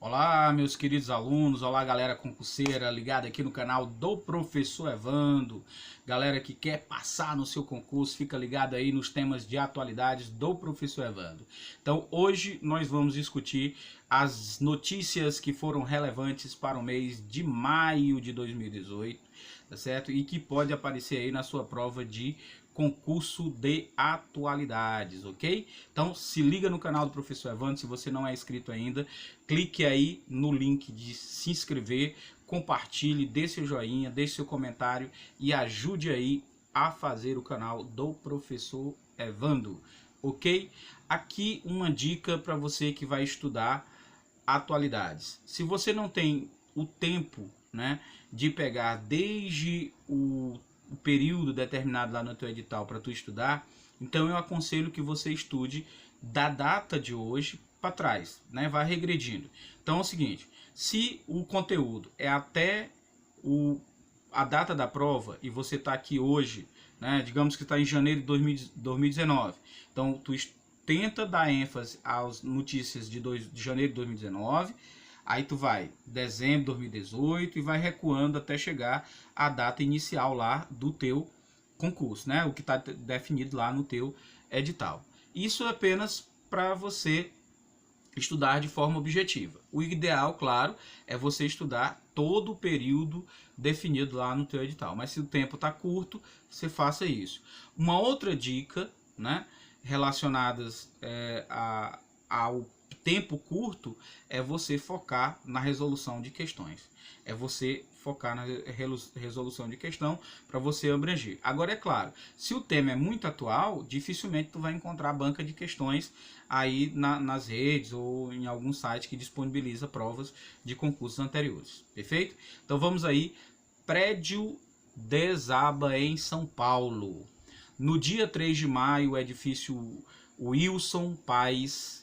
Olá, meus queridos alunos, olá galera concurseira ligada aqui no canal do Professor Evandro. Galera que quer passar no seu concurso, fica ligado aí nos temas de atualidades do Professor Evandro. Então hoje nós vamos discutir as notícias que foram relevantes para o mês de maio de 2018, tá certo? E que pode aparecer aí na sua prova de concurso de atualidades, ok? Então se liga no canal do Professor Evandro, se você não é inscrito ainda, clique aí no link de se inscrever, compartilhe, dê seu joinha, deixe seu comentário e ajude aí a fazer o canal do Professor Evandro, ok? Aqui uma dica para você que vai estudar atualidades. Se você não tem o tempo, né, de pegar desde o período determinado lá no teu edital para tu estudar, então eu aconselho que você estude da data de hoje para trás, né? Vai regredindo. Então é o seguinte, se o conteúdo é até a data da prova e você está aqui hoje, né? Digamos que está em janeiro de 2019, então tu tenta dar ênfase às notícias de janeiro de 2019, aí tu vai dezembro de 2018 e vai recuando até chegar à data inicial lá do teu concurso, né? O que está definido lá no teu edital. Isso é apenas para você estudar de forma objetiva. O ideal, claro, é você estudar todo o período definido lá no teu edital. Mas se o tempo está curto, você faça isso. Uma outra dica, né, relacionadas ao tempo curto, é você focar na resolução de questões. É você focar na resolução de questão para você abranger. Agora é claro, se o tema é muito atual, dificilmente tu vai encontrar banca de questões aí nas redes ou em algum site que disponibiliza provas de concursos anteriores. Perfeito? Então vamos aí. Prédio desaba em São Paulo. No dia 3 de maio, o edifício Wilson Paes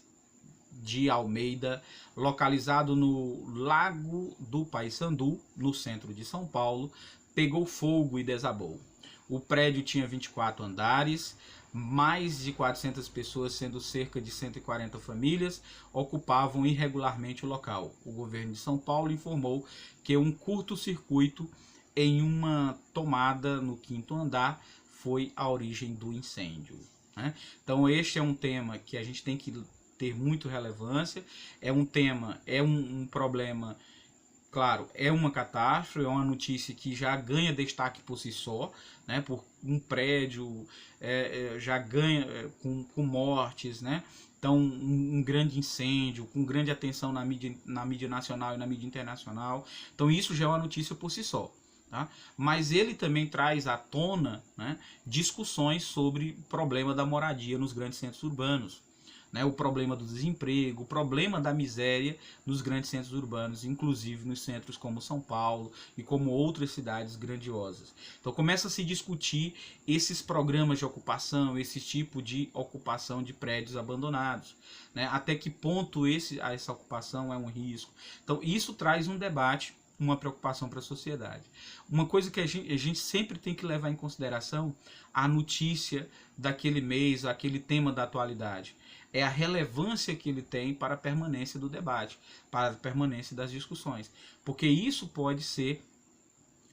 de Almeida, localizado no Lago do Paissandu, no centro de São Paulo, pegou fogo e desabou. O prédio tinha 24 andares, mais de 400 pessoas, sendo cerca de 140 famílias, ocupavam irregularmente o local. O governo de São Paulo informou que um curto-circuito em uma tomada no 5º andar foi a origem do incêndio, né? Então este é um tema que a gente tem que ter muito relevância, é um tema, é um problema, claro, é uma catástrofe, é uma notícia que já ganha destaque por si só, né, por um prédio, já ganha com mortes, né, então um grande incêndio, com grande atenção na mídia nacional e na mídia internacional, então isso já é uma notícia por si só. Tá? Mas ele também traz à tona, né, discussões sobre o problema da moradia nos grandes centros urbanos, né, o problema do desemprego, o problema da miséria nos grandes centros urbanos, inclusive nos centros como São Paulo e como outras cidades grandiosas. Então começa a se discutir esses programas de ocupação, esse tipo de ocupação de prédios abandonados, né, até que ponto essa ocupação é um risco. Então isso traz um debate, uma preocupação para a sociedade. Uma coisa que a gente sempre tem que levar em consideração, a notícia daquele mês, aquele tema da atualidade, é a relevância que ele tem para a permanência do debate, para a permanência das discussões. Porque isso pode ser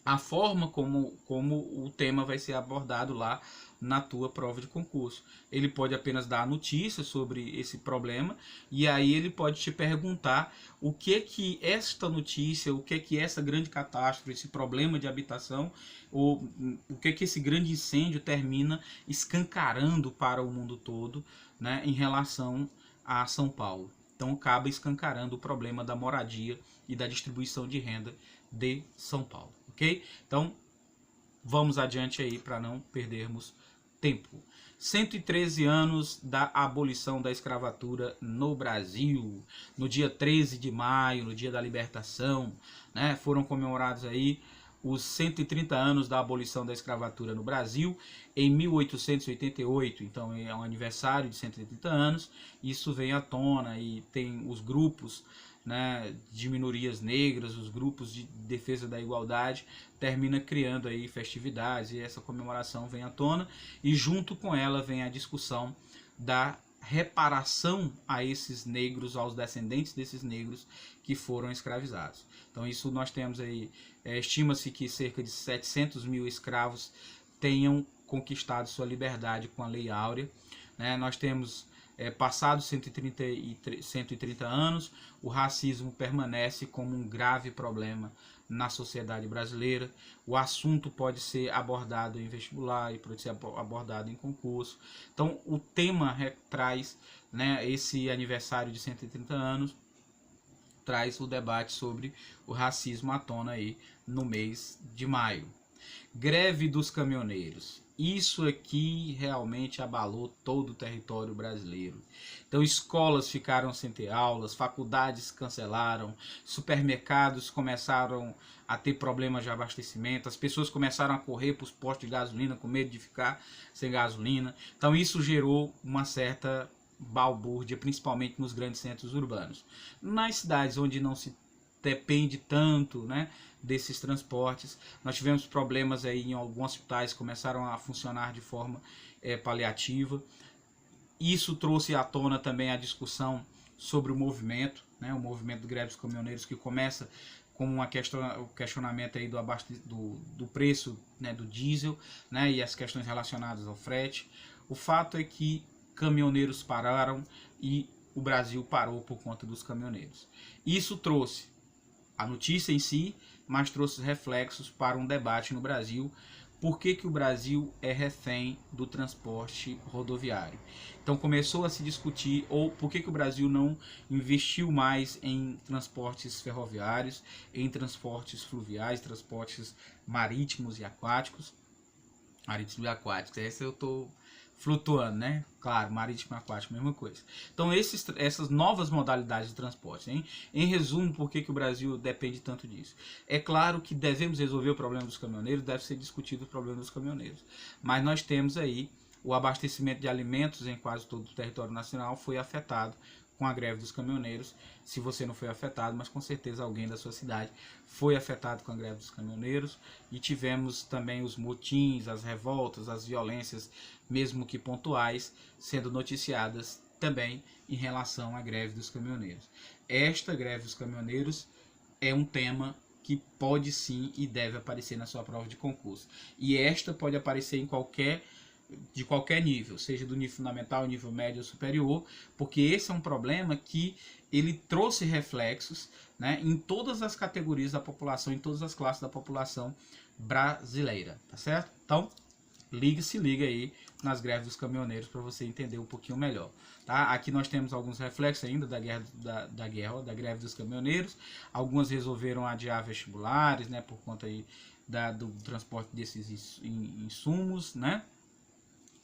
a forma como o tema vai ser abordado lá na tua prova de concurso. Ele pode apenas dar a notícia sobre esse problema e aí ele pode te perguntar o que esta notícia, o que essa grande catástrofe, esse problema de habitação, ou o que esse grande incêndio termina escancarando para o mundo todo, né, em relação a São Paulo. Então acaba escancarando o problema da moradia e da distribuição de renda de São Paulo, ok? Então vamos adiante aí para não perdermos tempo. 113 anos da abolição da escravatura no Brasil. No dia 13 de maio, no dia da libertação, né, foram comemorados aí os 130 anos da abolição da escravatura no Brasil, em 1888, então é um aniversário de 130 anos, isso vem à tona e tem os grupos né, de minorias negras, os grupos de defesa da igualdade, termina criando aí festividades e essa comemoração vem à tona e junto com ela vem a discussão da reparação a esses negros, aos descendentes desses negros que foram escravizados. Então isso nós temos aí, estima-se que cerca de 700 mil escravos tenham conquistado sua liberdade com a Lei Áurea, né? Nós temos passados 130 anos, o racismo permanece como um grave problema na sociedade brasileira. O assunto pode ser abordado em vestibular e pode ser abordado em concurso. Então o tema traz, né, esse aniversário de 130 anos, traz o debate sobre o racismo à tona aí no mês de maio. Greve dos caminhoneiros. Isso aqui realmente abalou todo o território brasileiro. Então escolas ficaram sem ter aulas, faculdades cancelaram, supermercados começaram a ter problemas de abastecimento, as pessoas começaram a correr para os postos de gasolina com medo de ficar sem gasolina. Então isso gerou uma certa balbúrdia, principalmente nos grandes centros urbanos. Nas cidades onde não se depende tanto, né, desses transportes, nós tivemos problemas aí em alguns hospitais, começaram a funcionar de forma paliativa. Isso trouxe à tona também a discussão sobre o movimento, né, o movimento do greve dos caminhoneiros, que começa com o questionamento aí do preço, né, do diesel, né, e as questões relacionadas ao frete. O fato é que caminhoneiros pararam e o Brasil parou por conta dos caminhoneiros. Isso trouxe a notícia em si, mas trouxe reflexos para um debate no Brasil. Por que o Brasil é refém do transporte rodoviário? Então começou a se discutir por que o Brasil não investiu mais em transportes ferroviários, em transportes fluviais, transportes marítimos e aquáticos. Marítimos e aquáticos, essa eu estou flutuando, né? Claro, marítimo e aquático, mesma coisa. Então essas novas modalidades de transporte, hein? Em resumo, por que o Brasil depende tanto disso? É claro que devemos resolver o problema dos caminhoneiros, deve ser discutido o problema dos caminhoneiros. Mas nós temos aí o abastecimento de alimentos em quase todo o território nacional foi afetado com a greve dos caminhoneiros. Se você não foi afetado, mas com certeza alguém da sua cidade foi afetado com a greve dos caminhoneiros. E tivemos também os motins, as revoltas, as violências, mesmo que pontuais, sendo noticiadas também em relação à greve dos caminhoneiros. Esta greve dos caminhoneiros é um tema que pode sim e deve aparecer na sua prova de concurso. E esta pode aparecer de qualquer nível, seja do nível fundamental, nível médio ou superior, porque esse é um problema que ele trouxe reflexos, né, em todas as categorias da população, em todas as classes da população brasileira, tá certo? Então, se liga aí nas greves dos caminhoneiros para você entender um pouquinho melhor, tá? Aqui nós temos alguns reflexos ainda da greve dos caminhoneiros. Algumas resolveram adiar vestibulares, né, por conta aí do transporte desses insumos, né?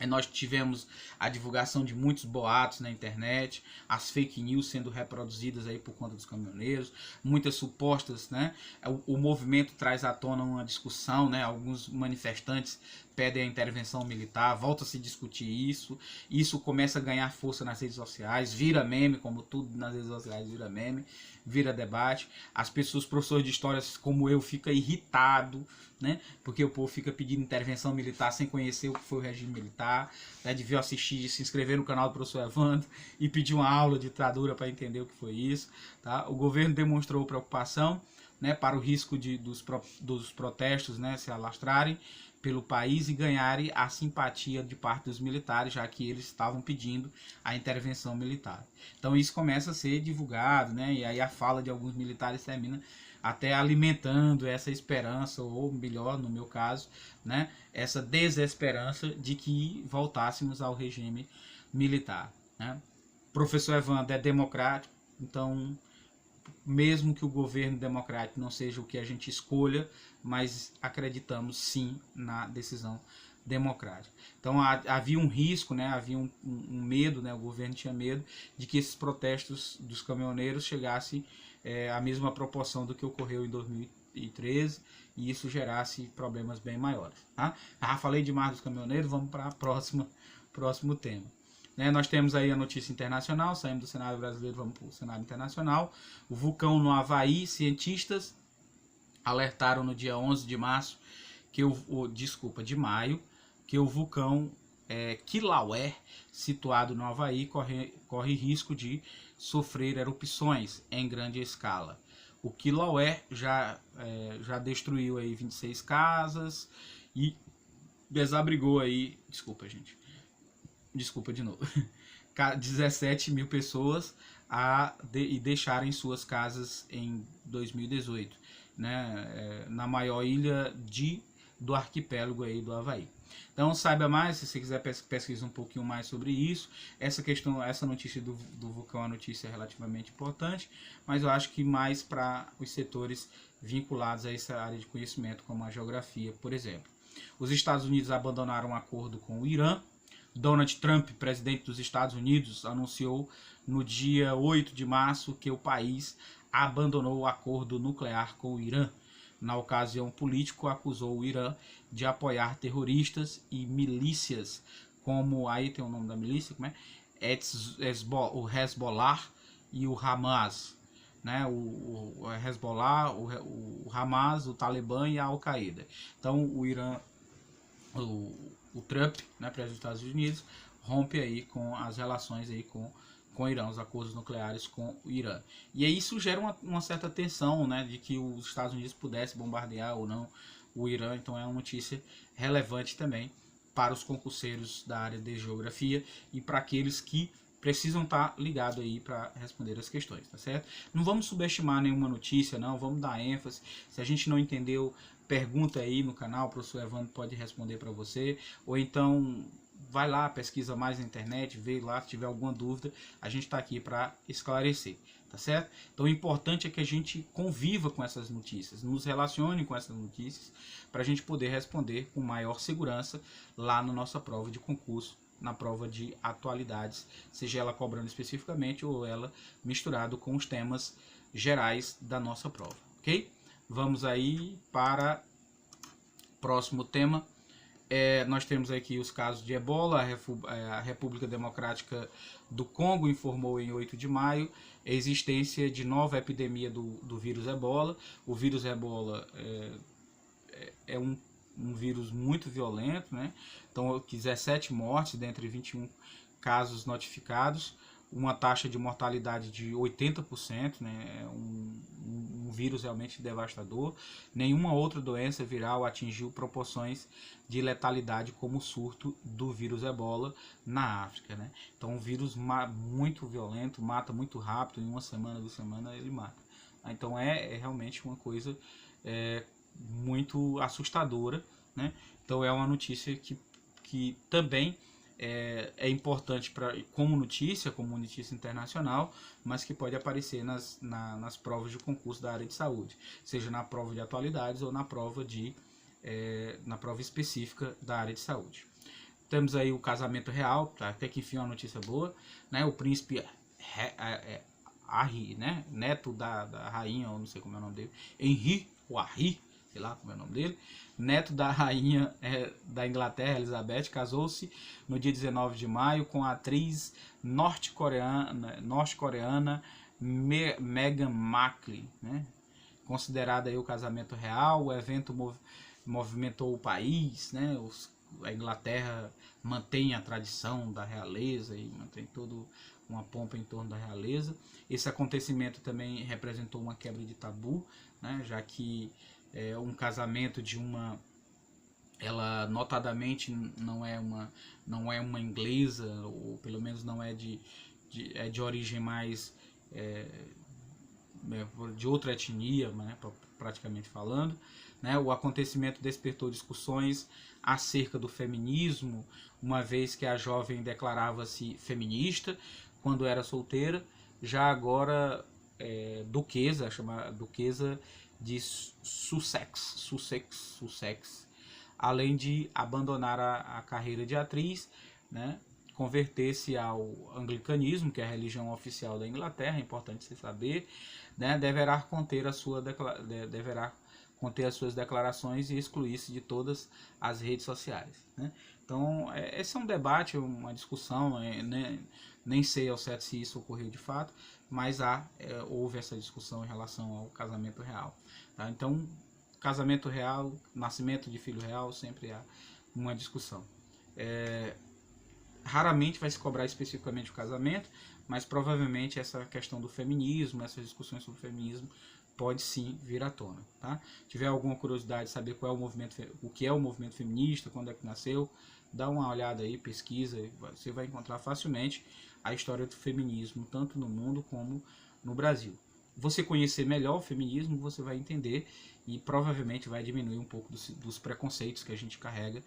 Nós tivemos a divulgação de muitos boatos na internet, as fake news sendo reproduzidas aí por conta dos caminhoneiros, muitas supostas, né? O movimento traz à tona uma discussão, né? Alguns manifestantes pedem a intervenção militar, volta a se discutir isso começa a ganhar força nas redes sociais, vira meme, como tudo nas redes sociais vira meme, vira debate. As pessoas, professores de história como eu, ficam irritados, né? Porque o povo fica pedindo intervenção militar sem conhecer o que foi o regime militar, né? Deviam assistir, se inscrever no canal do professor Evandro e pedir uma aula de ditadura para entender o que foi isso, tá? O governo demonstrou preocupação, né, para o risco dos protestos, né, se alastrarem pelo país e ganharem a simpatia de parte dos militares, já que eles estavam pedindo a intervenção militar. Então isso começa a ser divulgado, né, e aí a fala de alguns militares termina até alimentando essa esperança, ou melhor, no meu caso, né, essa desesperança de que voltássemos ao regime militar, né. Professor Evandro é democrático, então mesmo que o governo democrático não seja o que a gente escolha, mas acreditamos sim na decisão democrática. Então havia um risco, né, havia um medo, né, o governo tinha medo de que esses protestos dos caminhoneiros chegassem à mesma proporção do que ocorreu em 2013 e isso gerasse problemas bem maiores. Tá? Falei demais dos caminhoneiros, vamos para o próximo tema. né? Nós temos aí a notícia internacional, saímos do cenário brasileiro, vamos para o cenário internacional. O vulcão no Havaí, cientistas alertaram no dia 11 de março, de maio, que o vulcão Kilauea, situado no Havaí, corre risco de sofrer erupções em grande escala. O Kilauea já destruiu aí 26 casas e desabrigou aí, desculpa de novo, 17 mil pessoas e deixarem suas casas em 2018, né, na maior ilha do arquipélago aí do Havaí. Então saiba mais, se você quiser pesquisar um pouquinho mais sobre isso. Essa notícia do vulcão é uma notícia relativamente importante, mas eu acho que mais para os setores vinculados a essa área de conhecimento, como a geografia, por exemplo. Os Estados Unidos abandonaram um acordo com o Irã. Donald Trump, presidente dos Estados Unidos, anunciou no dia 8 de março que o país abandonou o acordo nuclear com o Irã. Na ocasião, o político acusou o Irã de apoiar terroristas e milícias, como, aí tem o nome da milícia, como é? O Hezbollah e o Hamas, né? O Hezbollah, o Hamas, o Talibã e a Al-Qaeda. Então o Irã, o Trump, né, presidente dos Estados Unidos, rompe aí com as relações aí com o Irã, os acordos nucleares com o Irã. E aí isso gera uma certa tensão, né, de que os Estados Unidos pudessem bombardear ou não o Irã. Então é uma notícia relevante também para os concurseiros da área de geografia e para aqueles que precisam estar ligados aí para responder as questões, tá certo? Não vamos subestimar nenhuma notícia, não, vamos dar ênfase. Se a gente não entendeu, pergunta aí no canal, o professor Evandro pode responder para você, ou então vai lá, pesquisa mais na internet, vê lá, se tiver alguma dúvida, a gente está aqui para esclarecer, tá certo? Então o importante é que a gente conviva com essas notícias, nos relacione com essas notícias, para a gente poder responder com maior segurança lá na nossa prova de concurso, na prova de atualidades, seja ela cobrando especificamente ou ela misturado com os temas gerais da nossa prova, ok? Vamos aí para o próximo tema. Nós temos aqui os casos de Ebola. A República Democrática do Congo informou em 8 de maio a existência de nova epidemia do vírus Ebola. O vírus Ebola é um vírus muito violento, né? Então, 17 mortes dentre 21 casos notificados, uma taxa de mortalidade de 80%, né? É um vírus realmente devastador. Nenhuma outra doença viral atingiu proporções de letalidade como o surto do vírus Ebola na África, né? Então, um vírus muito violento, mata muito rápido, em uma semana, 2 semanas ele mata. Então, é realmente uma coisa muito assustadora, né? Então, é uma notícia que também é importante como notícia internacional, mas que pode aparecer nas provas de concurso da área de saúde, seja na prova de atualidades ou na prova específica da área de saúde. Temos aí o casamento real, até que enfim uma notícia boa, né? O príncipe Harry, né? Neto da rainha, ou não sei como é o nome dele, Henry Harry, sei lá como é o nome dele, neto da rainha da Inglaterra, Elizabeth, casou-se no dia 19 de maio com a atriz norte-coreana Meghan Markle, né? Considerado aí o casamento real, o evento movimentou o país, né? A Inglaterra mantém a tradição da realeza e mantém toda uma pompa em torno da realeza. Esse acontecimento também representou uma quebra de tabu, né? Já que um casamento ela notadamente não é uma inglesa, ou pelo menos não é de origem mais de outra etnia, né, praticamente falando, né? O acontecimento despertou discussões acerca do feminismo, uma vez que a jovem declarava-se feminista quando era solteira, já agora duquesa, chamada duquesa de Sussex, além de abandonar a carreira de atriz, né, converter-se ao anglicanismo, que é a religião oficial da Inglaterra, é importante você saber, né, deverá conter conter as suas declarações e excluir-se de todas as redes sociais, né? Então, esse é um debate, uma discussão, nem sei ao certo se isso ocorreu de fato, mas houve essa discussão em relação ao casamento real, tá? Então, casamento real, nascimento de filho real, sempre há uma discussão. Raramente vai se cobrar especificamente o casamento, mas provavelmente essa questão do feminismo, essas discussões sobre o feminismo, pode sim vir à tona, tá? Se tiver alguma curiosidade de saber qual é o que é o movimento feminista, quando é que nasceu, dá uma olhada aí, pesquisa, você vai encontrar facilmente a história do feminismo, tanto no mundo como no Brasil. Você conhecer melhor o feminismo, você vai entender e provavelmente vai diminuir um pouco dos preconceitos que a gente carrega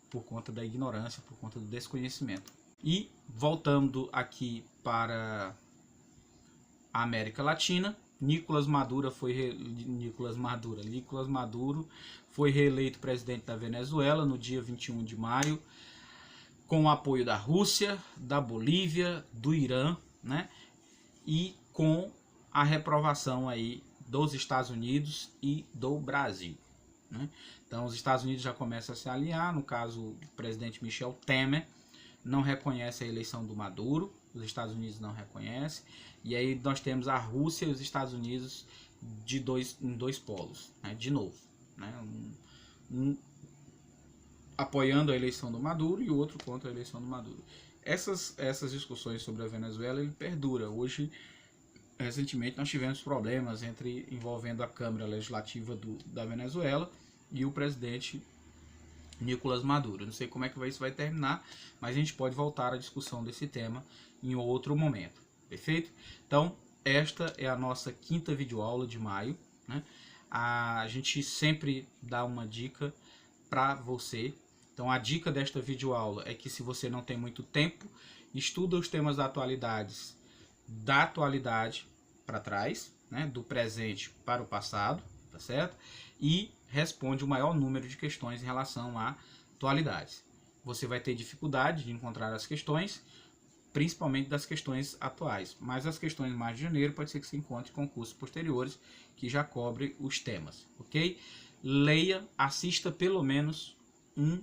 por conta da ignorância, por conta do desconhecimento. E voltando aqui para a América Latina, Nicolás Maduro foi reeleito presidente da Venezuela no dia 21 de maio, com o apoio da Rússia, da Bolívia, do Irã, né? E com a reprovação aí dos Estados Unidos e do Brasil, né? Então os Estados Unidos já começam a se alinhar, no caso o presidente Michel Temer não reconhece a eleição do Maduro, os Estados Unidos não reconhecem, e aí nós temos a Rússia e os Estados Unidos em dois polos, né? De novo, né? Um apoiando a eleição do Maduro e o outro contra a eleição do Maduro. Essas discussões sobre a Venezuela ele perdura. Hoje, recentemente, nós tivemos problemas envolvendo a Câmara Legislativa da Venezuela e o presidente Nicolás Maduro. Não sei como é que isso vai terminar, mas a gente pode voltar à discussão desse tema em outro momento. Perfeito? Então, esta é a nossa 5ª videoaula de maio, né? A gente sempre dá uma dica para você. Então, a dica desta videoaula é que se você não tem muito tempo, estuda os temas da atualidade para trás, né? Do presente para o passado, tá certo? E responde o maior número de questões em relação a atualidades. Você vai ter dificuldade de encontrar as questões, principalmente das questões atuais, mas as questões mais de janeiro pode ser que se encontre em concursos posteriores que já cobrem os temas, ok? Leia, assista pelo menos um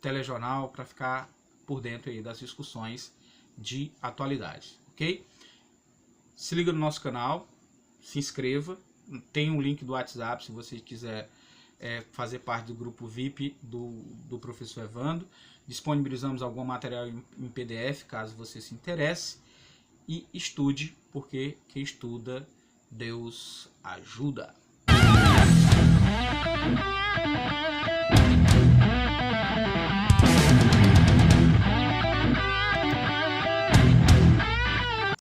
telejornal para ficar por dentro aí das discussões de atualidades, ok? Se liga no nosso canal, se inscreva, tem um link do WhatsApp se você quiser fazer parte do grupo VIP do professor Evandro. Disponibilizamos algum material em PDF, caso você se interesse. E estude, porque quem estuda, Deus ajuda.